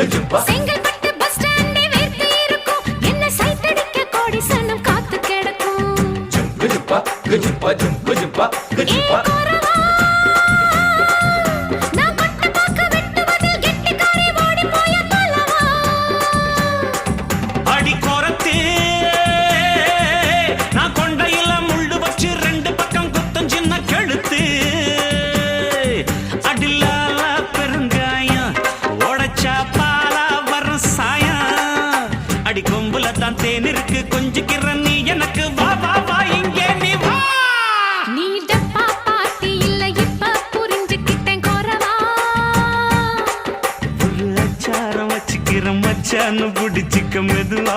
Chengalpattu bus ஸ்டாண்டே வேர்த்து இருக்கும் என்ன சைட் அடிக்க கோடி சனம் காத்து கிடக்கும் நான் பட்ட பாக்க வெட்டுவதில் கெட்டிக்காரி ஓடி போய பலவா அடி கோரத்தே நான் கொண்டையில முள்ளு வச்சு ரெண்டு பக்கம் குத்தம் சின்ன கழுத்து அடிலால பெருங்காயம் உடைச்சா பாலா வரும் சாயம் அடி கொம்புல தான் தேன் இருக்கு கொஞ்சிக்கிற நீ எனக்கு வா வா வா இங்கே நீ வா நீ டப்பா பாட்டி இல்ல இப்ப புரிஞ்சுக்கிட்டேன் கோரவா ஒரு அச்சாரம் வச்சுக்கிற மச்சான்னு பிடிச்சிக்க மெதுவா